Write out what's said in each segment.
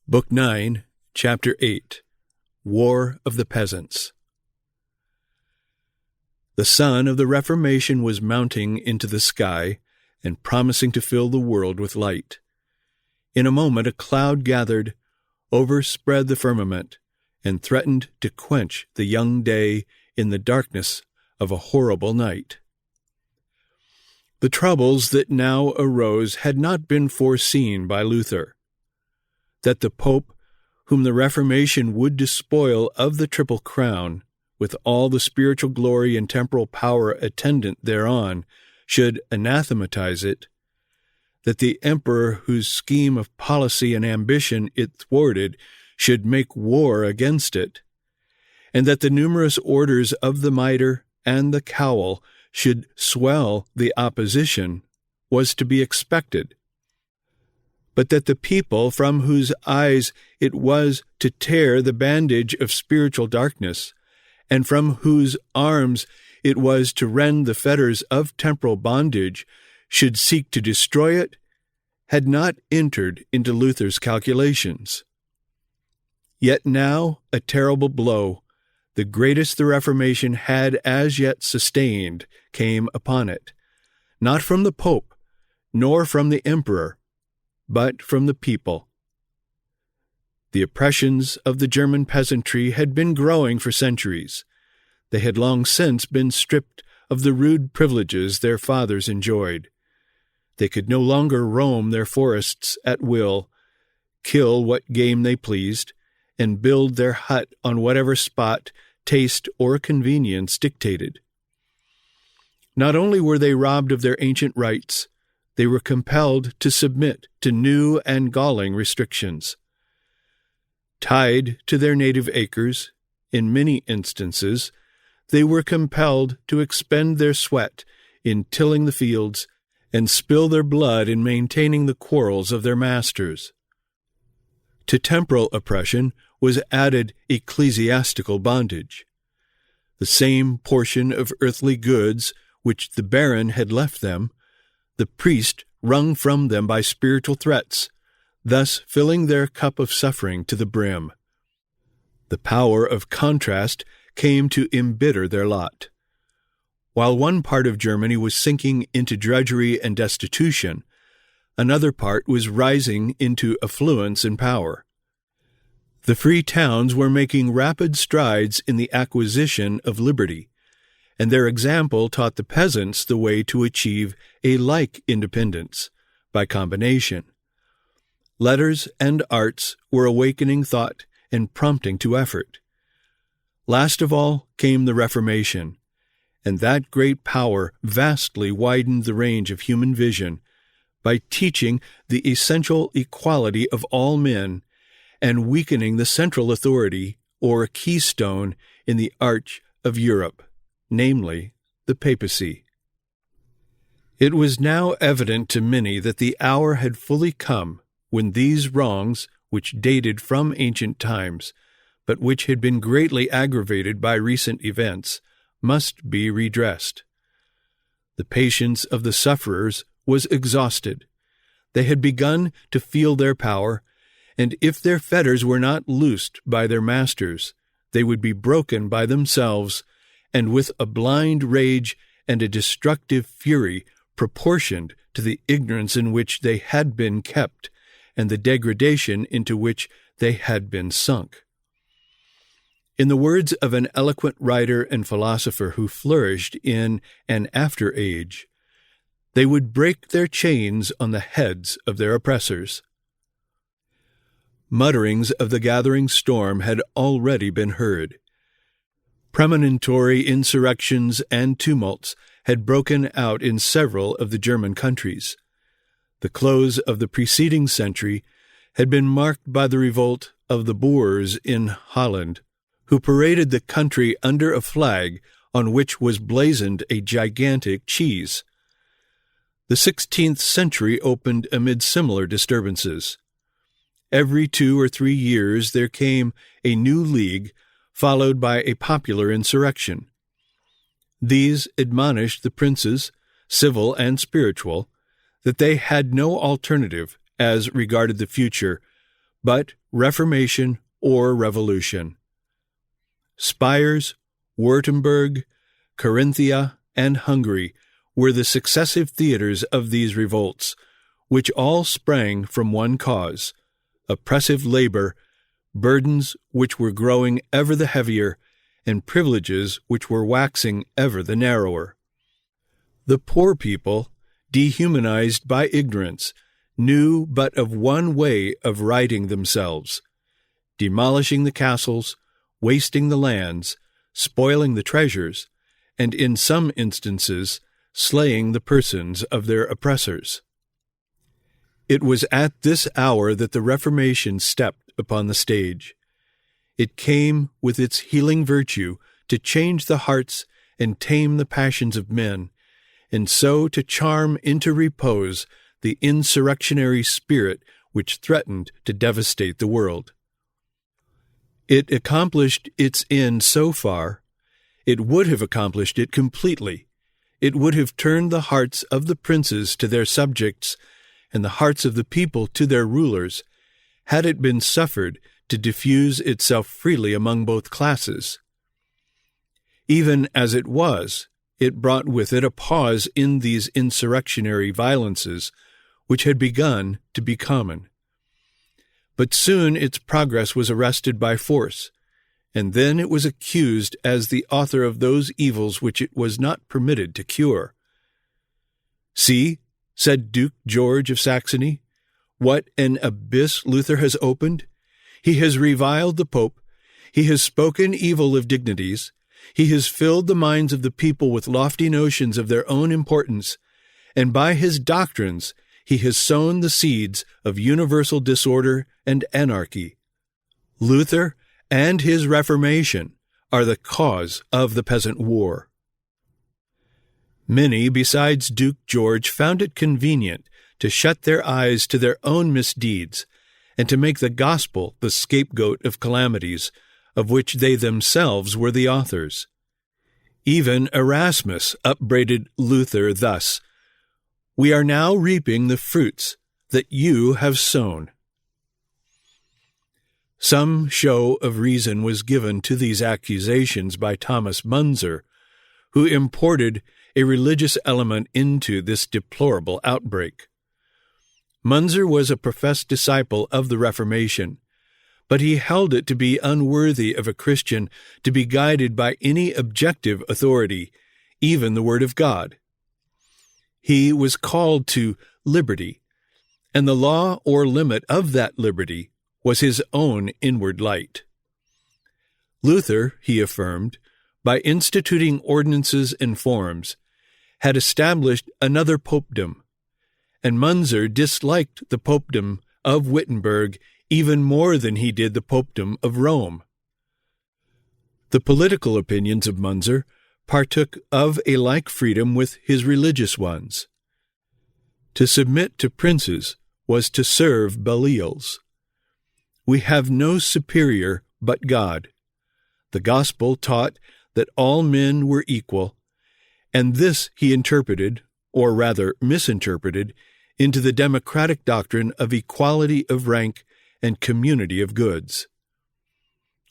Book 9, Chapter 8, War of the Peasants. The sun of the Reformation was mounting into the sky and promising to fill the world with light. In a moment a cloud gathered, overspread the firmament, and threatened to quench the young day in the darkness of a horrible night. The troubles that now arose had not been foreseen by Luther. That the Pope, whom the Reformation would despoil of the Triple Crown, with all the spiritual glory and temporal power attendant thereon, should anathematize it, that the Emperor, whose scheme of policy and ambition it thwarted, should make war against it, and that the numerous orders of the mitre and the cowl should swell the opposition, was to be expected. But that the people, from whose eyes it was to tear the bandage of spiritual darkness, and from whose arms it was to rend the fetters of temporal bondage, should seek to destroy it, had not entered into Luther's calculations. Yet now a terrible blow, the greatest the Reformation had as yet sustained, came upon it, not from the Pope, nor from the Emperor, but from the people. The oppressions of the German peasantry had been growing for centuries. They had long since been stripped of the rude privileges their fathers enjoyed. They could no longer roam their forests at will, kill what game they pleased, and build their hut on whatever spot taste or convenience dictated. Not only were they robbed of their ancient rights, they were compelled to submit to new and galling restrictions. Tied to their native acres, in many instances, they were compelled to expend their sweat in tilling the fields and spill their blood in maintaining the quarrels of their masters. To temporal oppression was added ecclesiastical bondage. The same portion of earthly goods which the baron had left them, the priest wrung from them by spiritual threats, thus filling their cup of suffering to the brim. The power of contrast came to embitter their lot. While one part of Germany was sinking into drudgery and destitution, another part was rising into affluence and power. The free towns were making rapid strides in the acquisition of liberty, and their example taught the peasants the way to achieve a like independence, by combination. Letters and arts were awakening thought and prompting to effort. Last of all came the Reformation, and that great power vastly widened the range of human vision by teaching the essential equality of all men and weakening the central authority or keystone in the arch of Europe, namely, the papacy. It was now evident to many that the hour had fully come when these wrongs, which dated from ancient times, but which had been greatly aggravated by recent events, must be redressed. The patience of the sufferers was exhausted. They had begun to feel their power, and if their fetters were not loosed by their masters, they would be broken by themselves, and with a blind rage and a destructive fury proportioned to the ignorance in which they had been kept, and the degradation into which they had been sunk. In the words of an eloquent writer and philosopher who flourished in an after age, they would break their chains on the heads of their oppressors. Mutterings of the gathering storm had already been heard. Premonitory insurrections and tumults had broken out in several of the German countries. The close of the preceding century had been marked by the revolt of the Boers in Holland, who paraded the country under a flag on which was blazoned a gigantic cheese. The 16th century opened amid similar disturbances. Every 2 or 3 years there came a new league, followed by a popular insurrection. These admonished the princes, civil and spiritual, that they had no alternative as regarded the future but Reformation or Revolution. Spires, Württemberg, Carinthia, and Hungary were the successive theaters of these revolts, which all sprang from one cause: oppressive labor, burdens which were growing ever the heavier, and privileges which were waxing ever the narrower. The poor people, dehumanized by ignorance, knew but of one way of righting themselves: demolishing the castles, wasting the lands, spoiling the treasures, and in some instances slaying the persons of their oppressors. It was at this hour that the Reformation stepped upon the stage. It came with its healing virtue to change the hearts and tame the passions of men, and so to charm into repose the insurrectionary spirit which threatened to devastate the world. It accomplished its end so far. It would have accomplished it completely. It would have turned the hearts of the princes to their subjects and the hearts of the people to their rulers, had it been suffered to diffuse itself freely among both classes. Even as it was, it brought with it a pause in these insurrectionary violences, which had begun to be common. But soon its progress was arrested by force, and then it was accused as the author of those evils which it was not permitted to cure. "See," said Duke George of Saxony, "what an abyss Luther has opened. He has reviled the Pope, he has spoken evil of dignities, he has filled the minds of the people with lofty notions of their own importance, and by his doctrines he has sown the seeds of universal disorder and anarchy. Luther and his Reformation are the cause of the peasant war." Many besides Duke George found it convenient to shut their eyes to their own misdeeds, and to make the gospel the scapegoat of calamities, of which they themselves were the authors. Even Erasmus upbraided Luther thus: "We are now reaping the fruits that you have sown." Some show of reason was given to these accusations by Thomas Munzer, who imported a religious element into this deplorable outbreak. Munzer was a professed disciple of the Reformation, but he held it to be unworthy of a Christian to be guided by any objective authority, even the Word of God. He was called to liberty, and the law or limit of that liberty was his own inward light. Luther, he affirmed, by instituting ordinances and forms, had established another popedom, and Munzer disliked the popedom of Wittenberg even more than he did the popedom of Rome. The political opinions of Munzer partook of a like freedom with his religious ones. To submit to princes was to serve Belials. We have no superior but God. The gospel taught that all men were equal, and this he interpreted, or rather misinterpreted, into the democratic doctrine of equality of rank and community of goods.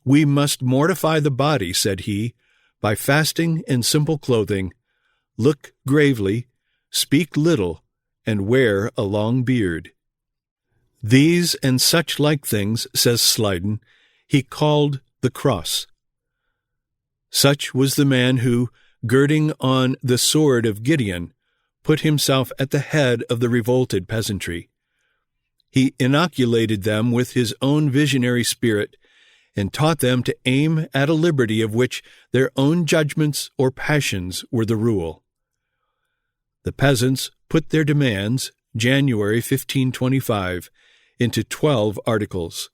"We must mortify the body," said he, "by fasting and simple clothing, look gravely, speak little, and wear a long beard." These and such like things, says Slyden, he called the cross. Such was the man who, girding on the sword of Gideon, put himself at the head of the revolted peasantry. He inoculated them with his own visionary spirit, and taught them to aim at a liberty of which their own judgments or passions were the rule. The peasants put their demands, January 1525, into 12 articles.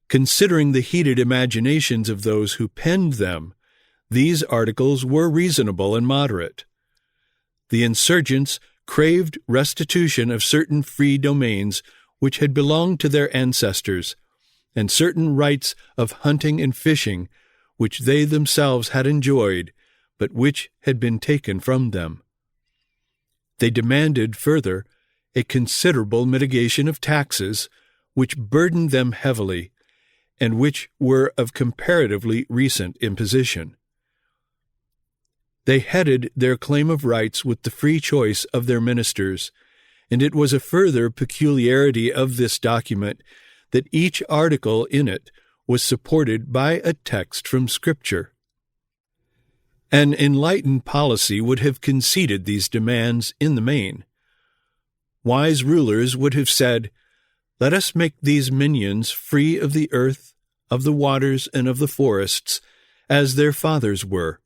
Considering the heated imaginations of those who penned them, these articles were reasonable and moderate. The insurgents craved restitution of certain free domains which had belonged to their ancestors, and certain rights of hunting and fishing which they themselves had enjoyed, but which had been taken from them. They demanded, further, a considerable mitigation of taxes, which burdened them heavily, and which were of comparatively recent imposition. They headed their claim of rights with the free choice of their ministers, and it was a further peculiarity of this document that each article in it was supported by a text from Scripture. An enlightened policy would have conceded these demands in the main. Wise rulers would have said, "Let us make these minions free of the earth, of the waters, and of the forests, as their fathers were.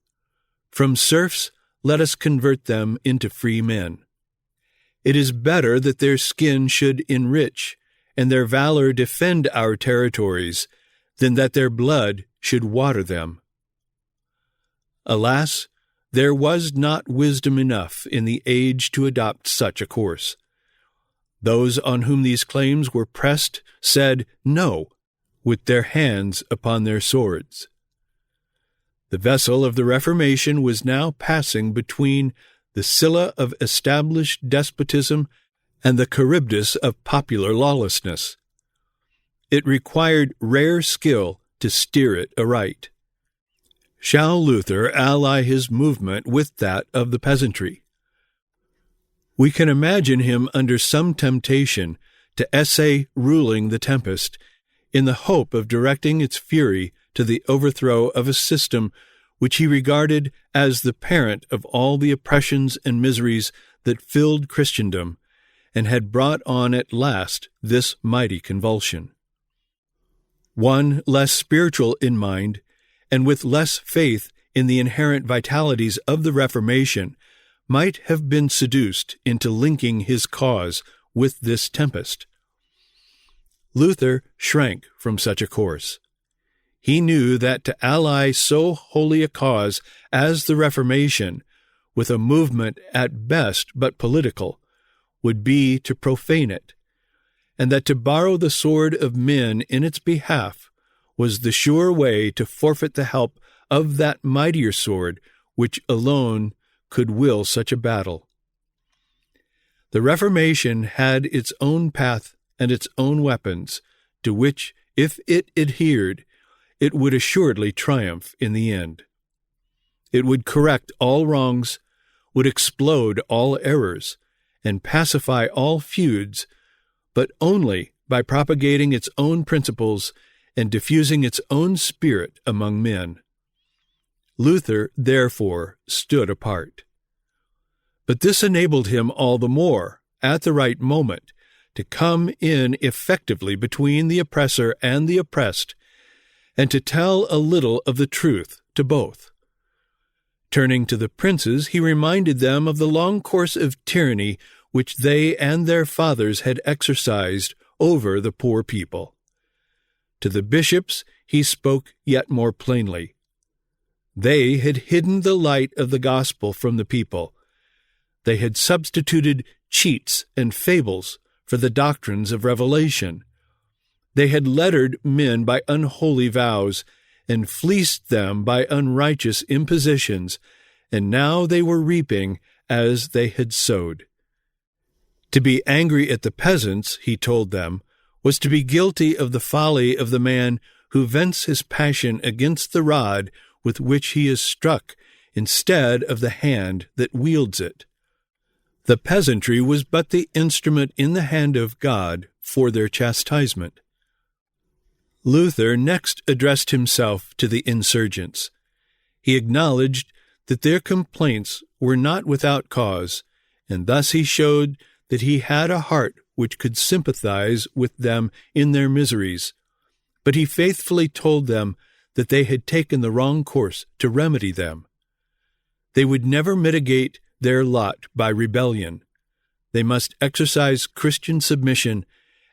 From serfs let us convert them into free men. It is better that their skin should enrich, and their valor defend our territories, than that their blood should water them." Alas, there was not wisdom enough in the age to adopt such a course. Those on whom these claims were pressed said no, with their hands upon their swords. The vessel of the Reformation was now passing between the Scylla of established despotism and the Charybdis of popular lawlessness. It required rare skill to steer it aright. Shall Luther ally his movement with that of the peasantry? We can imagine him under some temptation to essay ruling the tempest, in the hope of directing its fury to the overthrow of a system which he regarded as the parent of all the oppressions and miseries that filled Christendom, and had brought on at last this mighty convulsion. One less spiritual in mind, and with less faith in the inherent vitalities of the Reformation, might have been seduced into linking his cause with this tempest. Luther shrank from such a course. He knew that to ally so holy a cause as the Reformation with a movement at best but political would be to profane it, and that to borrow the sword of men in its behalf was the sure way to forfeit the help of that mightier sword which alone could will such a battle. The Reformation had its own path and its own weapons, to which, if it adhered, it would assuredly triumph in the end. It would correct all wrongs, would explode all errors, and pacify all feuds, but only by propagating its own principles and diffusing its own spirit among men. Luther, therefore, stood apart. But this enabled him all the more, at the right moment, to come in effectively between the oppressor and the oppressed, and to tell a little of the truth to both. Turning to the princes, he reminded them of the long course of tyranny which they and their fathers had exercised over the poor people. To the bishops he spoke yet more plainly. They had hidden the light of the gospel from the people. They had substituted cheats and fables for the doctrines of revelation. They had lettered men by unholy vows, and fleeced them by unrighteous impositions, and now they were reaping as they had sowed. To be angry at the peasants, he told them, was to be guilty of the folly of the man who vents his passion against the rod with which he is struck, instead of the hand that wields it. The peasantry was but the instrument in the hand of God for their chastisement. Luther next addressed himself to the insurgents. He acknowledged that their complaints were not without cause, and thus he showed that he had a heart which could sympathize with them in their miseries, but he faithfully told them that they had taken the wrong course to remedy them. They would never mitigate their lot by rebellion. They must exercise Christian submission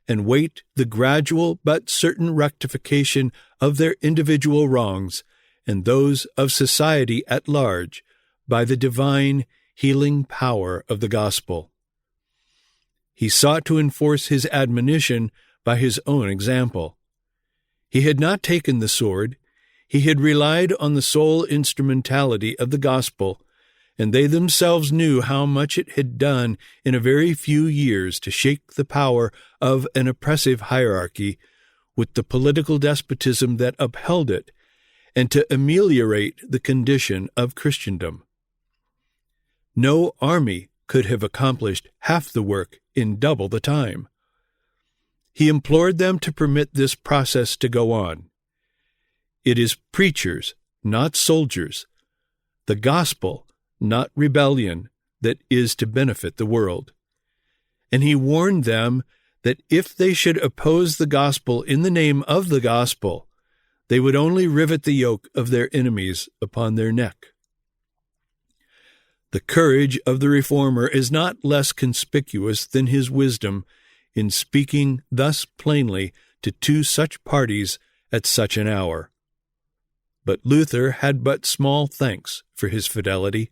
and wait the gradual but certain rectification of their individual wrongs and those of society at large by the divine healing power of the gospel. He sought to enforce his admonition by his own example. He had not taken the sword. He had relied on the sole instrumentality of the gospel, and they themselves knew how much it had done in a very few years to shake the power of an oppressive hierarchy with the political despotism that upheld it, and to ameliorate the condition of Christendom. No army could have accomplished half the work in double the time. He implored them to permit this process to go on. It is preachers, not soldiers, the gospel, not rebellion, that is to benefit the world. And he warned them that if they should oppose the gospel in the name of the gospel, they would only rivet the yoke of their enemies upon their neck. The courage of the reformer is not less conspicuous than his wisdom in speaking thus plainly to two such parties at such an hour. But Luther had but small thanks for his fidelity.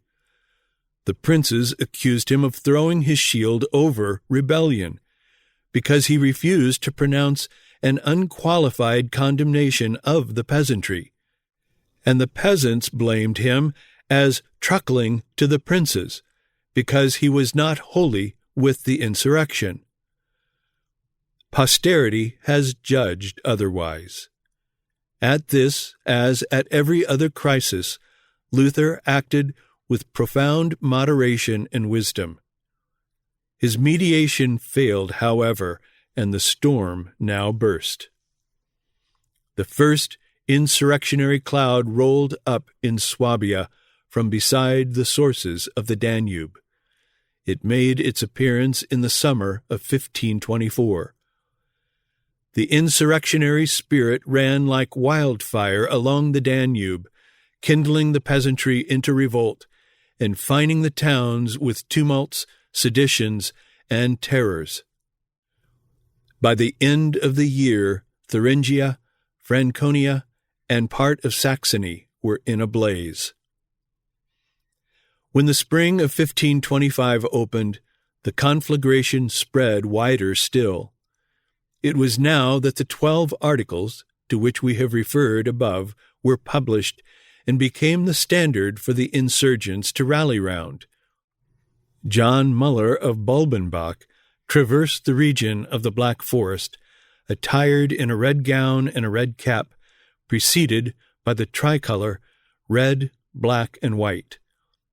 The princes accused him of throwing his shield over rebellion, because he refused to pronounce an unqualified condemnation of the peasantry, and the peasants blamed him as truckling to the princes, because he was not wholly with the insurrection. Posterity has judged otherwise. At this, as at every other crisis, Luther acted with profound moderation and wisdom. His mediation failed, however, and the storm now burst. The first insurrectionary cloud rolled up in Swabia from beside the sources of the Danube. It made its appearance in the summer of 1524. The insurrectionary spirit ran like wildfire along the Danube, kindling the peasantry into revolt, and fining the towns with tumults, seditions, and terrors. By the end of the year, Thuringia, Franconia, and part of Saxony were in a blaze. When the spring of 1525 opened, the conflagration spread wider still. It was now that the 12 articles, to which we have referred above, were published and became the standard for the insurgents to rally round. John Muller of Bulbenbach traversed the region of the Black Forest, attired in a red gown and a red cap, preceded by the tricolor red, black, and white,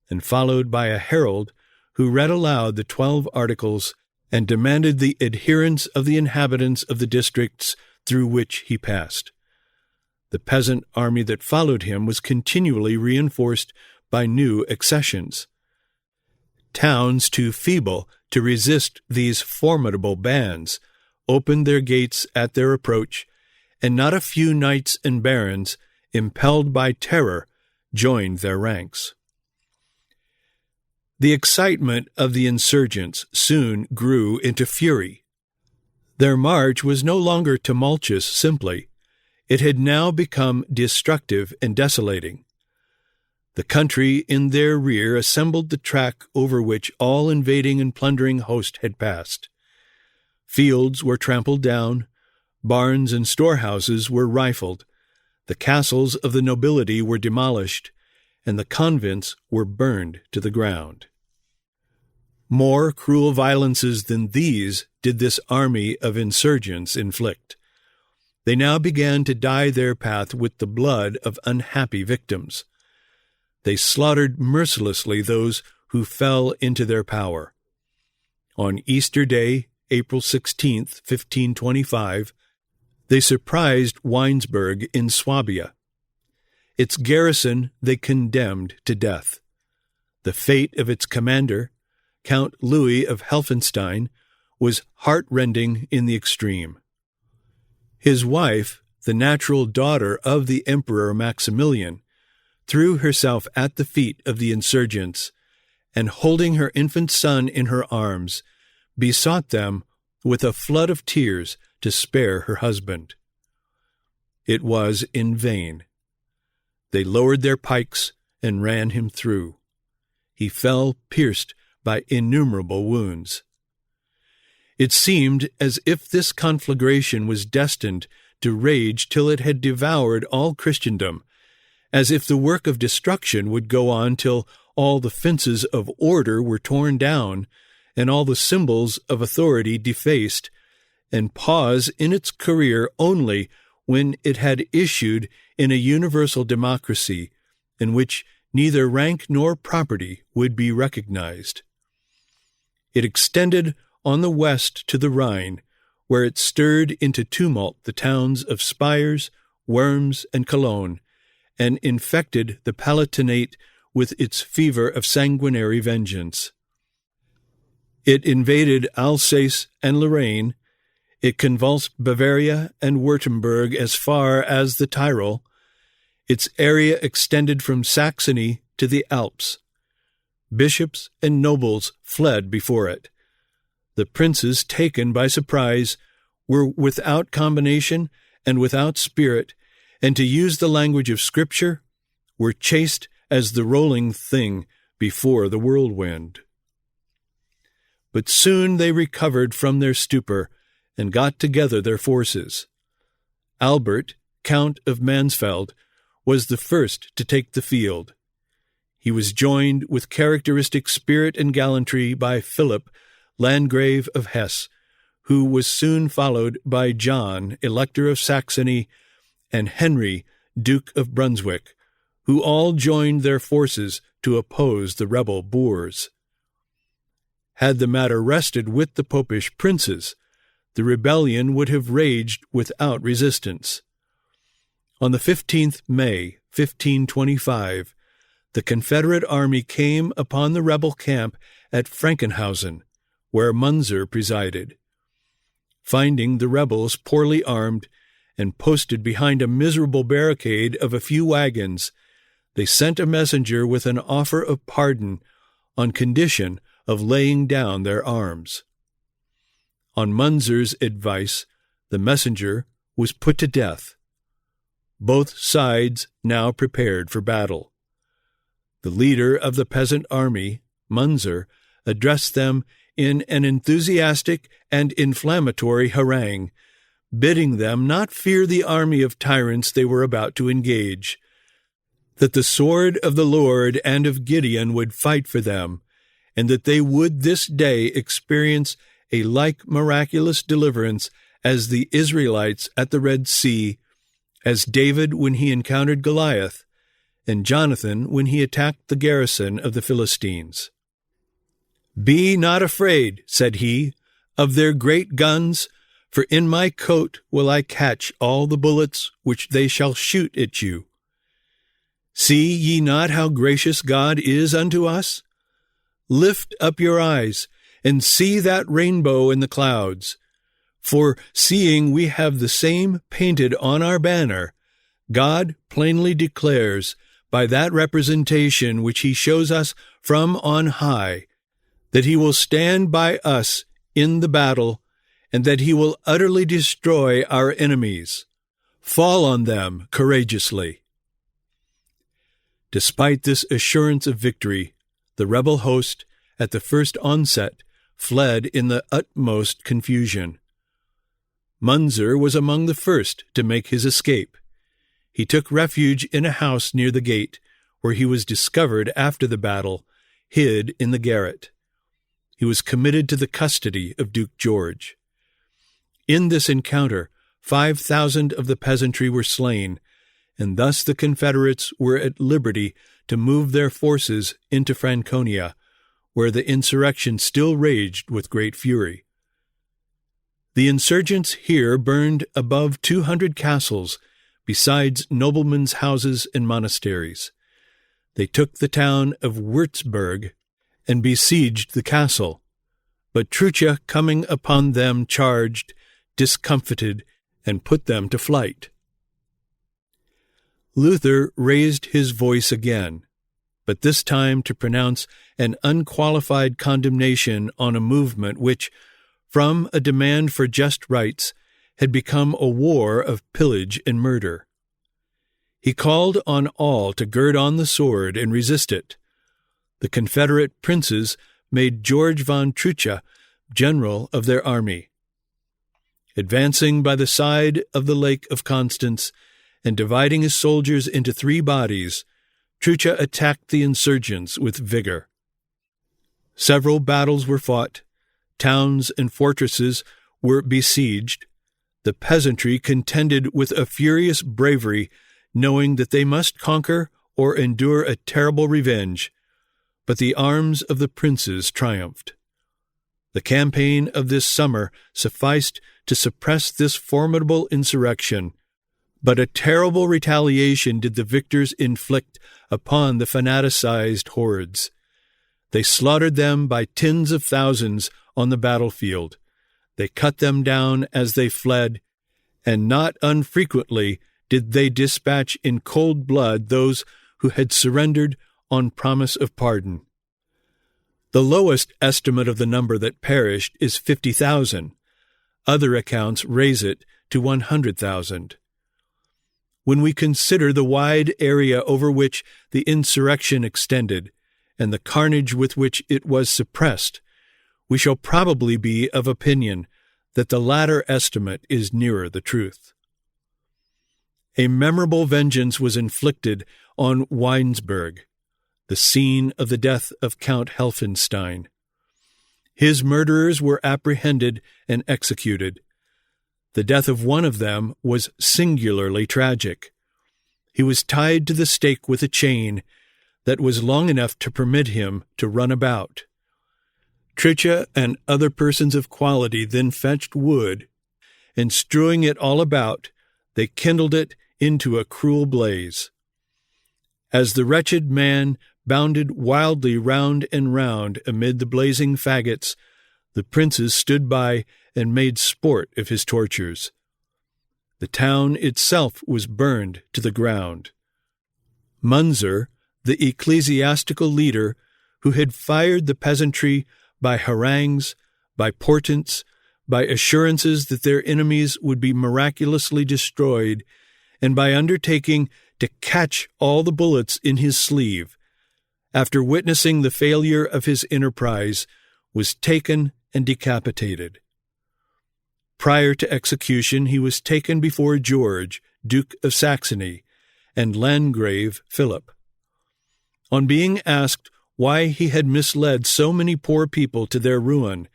and followed by a herald who read aloud the 12 articles and demanded the adherence of the inhabitants of the districts through which he passed. The peasant army that followed him was continually reinforced by new accessions. Towns too feeble to resist these formidable bands opened their gates at their approach, and not a few knights and barons, impelled by terror, joined their ranks. The excitement of the insurgents soon grew into fury. Their march was no longer tumultuous simply. It had now become destructive and desolating. The country in their rear assembled the track over which all invading and plundering host had passed. Fields were trampled down, barns and storehouses were rifled, the castles of the nobility were demolished, and the convents were burned to the ground. More cruel violences than these did this army of insurgents inflict. They now began to dye their path with the blood of unhappy victims. They slaughtered mercilessly those who fell into their power. On Easter Day, April 16, 1525, they surprised Weinsberg in Swabia. Its garrison they condemned to death. The fate of its commander, Count Louis of Helfenstein, was heart-rending in the extreme. His wife, the natural daughter of the Emperor Maximilian, threw herself at the feet of the insurgents, and holding her infant son in her arms, besought them with a flood of tears to spare her husband. It was in vain. They lowered their pikes and ran him through. He fell pierced by innumerable wounds. It seemed as if this conflagration was destined to rage till it had devoured all Christendom, as if the work of destruction would go on till all the fences of order were torn down, and all the symbols of authority defaced, and pause in its career only when it had issued in a universal democracy in which neither rank nor property would be recognized. It extended on the west to the Rhine, where it stirred into tumult the towns of Spires, Worms, and Cologne, and infected the Palatinate with its fever of sanguinary vengeance. It invaded Alsace and Lorraine. It convulsed Bavaria and Württemberg as far as the Tyrol. Its area extended from Saxony to the Alps. Bishops and nobles fled before it. The princes, taken by surprise, were without combination and without spirit, and to use the language of Scripture, were chased as the rolling thing before the whirlwind. But soon they recovered from their stupor and got together their forces. Albert, Count of Mansfeld, was the first to take the field. He was joined with characteristic spirit and gallantry by Philip, Landgrave of Hesse, who was soon followed by John, Elector of Saxony, and Henry, Duke of Brunswick, who all joined their forces to oppose the rebel Boers. Had the matter rested with the popish princes, the rebellion would have raged without resistance. On the 15th May, 1525, the Confederate army came upon the rebel camp at Frankenhausen, where Munzer presided. Finding the rebels poorly armed and posted behind a miserable barricade of a few wagons, they sent a messenger with an offer of pardon on condition of laying down their arms. On Munzer's advice, the messenger was put to death. Both sides now prepared for battle. The leader of the peasant army, Munzer, addressed them in an enthusiastic and inflammatory harangue, bidding them not fear the army of tyrants they were about to engage, that the sword of the Lord and of Gideon would fight for them, and that they would this day experience a like miraculous deliverance as the Israelites at the Red Sea, as David when he encountered Goliath, and Jonathan when he attacked the garrison of the Philistines. "Be not afraid," said he, "of their great guns, for in my coat will I catch all the bullets which they shall shoot at you. See ye not how gracious God is unto us? Lift up your eyes, and see that rainbow in the clouds. For seeing we have the same painted on our banner, God plainly declares, by that representation which he shows us from on high, that he will stand by us in the battle, and that he will utterly destroy our enemies. Fall on them courageously." Despite this assurance of victory, the rebel host, at the first onset, fled in the utmost confusion. Munzer was among the first to make his escape. He took refuge in a house near the gate, where he was discovered after the battle, hid in the garret. He was committed to the custody of Duke George. In this encounter, 5,000 of the peasantry were slain, and thus the Confederates were at liberty to move their forces into Franconia, where the insurrection still raged with great fury. The insurgents here burned above 200 castles, besides noblemen's houses and monasteries. They took the town of Würzburg and besieged the castle, but Trucha, coming upon them, charged, discomfited, and put them to flight. Luther raised his voice again, but this time to pronounce an unqualified condemnation on a movement which, from a demand for just rights, had become a war of pillage and murder. He called on all to gird on the sword and resist it. The Confederate princes made George von Trucha general of their army. Advancing by the side of the Lake of Constance, and dividing his soldiers into 3 bodies, Trucha attacked the insurgents with vigor. Several battles were fought, towns and fortresses were besieged. The peasantry contended with a furious bravery, knowing that they must conquer or endure a terrible revenge, but the arms of the princes triumphed. The campaign of this summer sufficed to suppress this formidable insurrection, but a terrible retaliation did the victors inflict upon the fanaticized hordes. They slaughtered them by tens of thousands on the battlefield. They cut them down as they fled, and not unfrequently did they dispatch in cold blood those who had surrendered on promise of pardon. The lowest estimate of the number that perished is 50,000. Other accounts raise it to 100,000. When we consider the wide area over which the insurrection extended, and the carnage with which it was suppressed, we shall probably be of opinion that the latter estimate is nearer the truth. A memorable vengeance was inflicted on Weinsberg, the scene of the death of Count Helfenstein. His murderers were apprehended and executed. The death of one of them was singularly tragic. He was tied to the stake with a chain that was long enough to permit him to run about. Trucha and other persons of quality then fetched wood, and strewing it all about, they kindled it into a cruel blaze. As the wretched man bounded wildly round and round amid the blazing faggots, the princes stood by and made sport of his tortures. The town itself was burned to the ground. Munzer, the ecclesiastical leader who had fired the peasantry by harangues, by portents, by assurances that their enemies would be miraculously destroyed, and by undertaking to catch all the bullets in his sleeve, after witnessing the failure of his enterprise, was taken and decapitated. Prior to execution, he was taken before George, Duke of Saxony, and Landgrave Philip. On being asked why he had misled so many poor people to their ruin,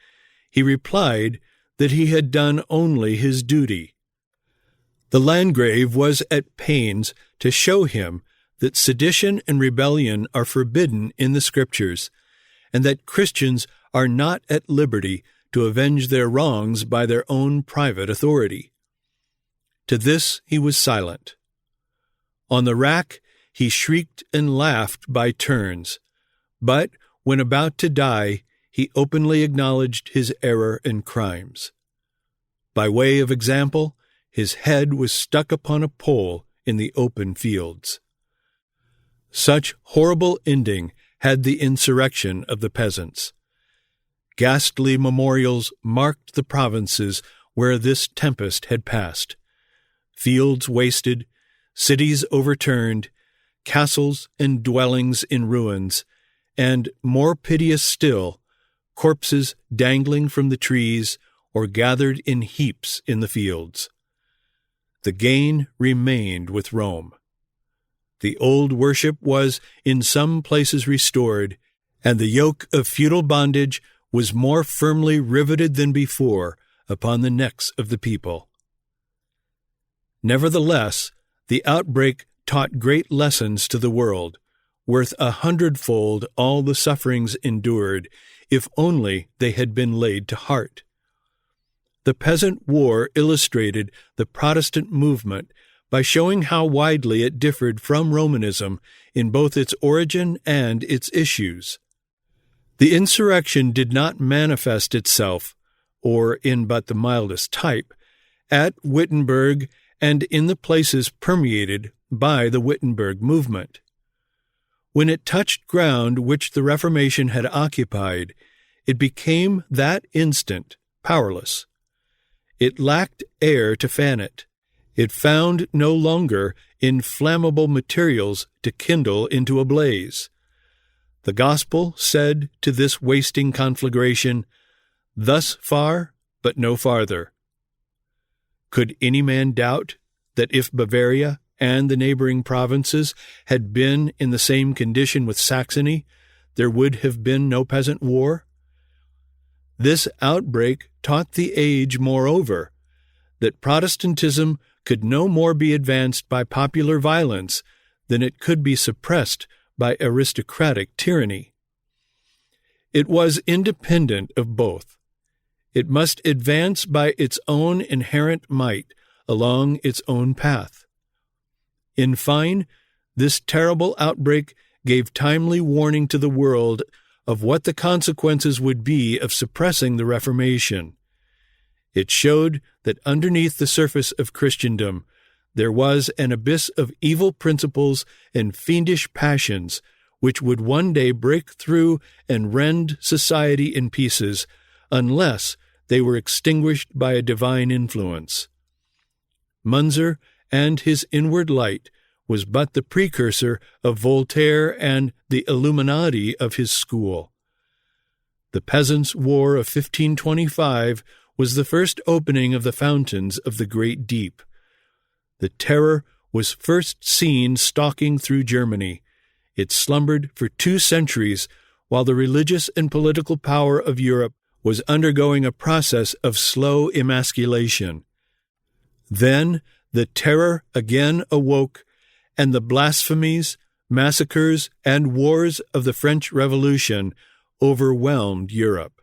he replied that he had done only his duty. The Landgrave was at pains to show him that sedition and rebellion are forbidden in the Scriptures, and that Christians are not at liberty to avenge their wrongs by their own private authority. To this he was silent. On the rack he shrieked and laughed by turns, but when about to die he openly acknowledged his error and crimes. By way of example, his head was stuck upon a pole in the open fields. Such horrible ending had the insurrection of the peasants. Ghastly memorials marked the provinces where this tempest had passed. Fields wasted, cities overturned, castles and dwellings in ruins, and, more piteous still, corpses dangling from the trees or gathered in heaps in the fields. The gain remained with Rome. The old worship was in some places restored, and the yoke of feudal bondage was more firmly riveted than before upon the necks of the people. Nevertheless, the outbreak taught great lessons to the world, worth 100-fold all the sufferings endured, if only they had been laid to heart. The Peasant War illustrated the Protestant movement by showing how widely it differed from Romanism in both its origin and its issues. The insurrection did not manifest itself, or in but the mildest type, at Wittenberg and in the places permeated by the Wittenberg movement. When it touched ground which the Reformation had occupied, it became that instant powerless. It lacked air to fan it. It found no longer inflammable materials to kindle into a blaze. The gospel said to this wasting conflagration, "Thus far, but no farther." Could any man doubt that if Bavaria, and the neighboring provinces had been in the same condition with Saxony, there would have been no peasant war? This outbreak taught the age, moreover, that Protestantism could no more be advanced by popular violence than it could be suppressed by aristocratic tyranny. It was independent of both. It must advance by its own inherent might along its own path. In fine, this terrible outbreak gave timely warning to the world of what the consequences would be of suppressing the Reformation. It showed that underneath the surface of Christendom there was an abyss of evil principles and fiendish passions which would one day break through and rend society in pieces unless they were extinguished by a divine influence. Munzer and his inward light was but the precursor of Voltaire and the Illuminati of his school. The Peasants' War of 1525 was the first opening of the fountains of the great deep. The terror was first seen stalking through Germany. It slumbered for 2 centuries while the religious and political power of Europe was undergoing a process of slow emasculation. Then the terror again awoke, and the blasphemies, massacres, and wars of the French Revolution overwhelmed Europe.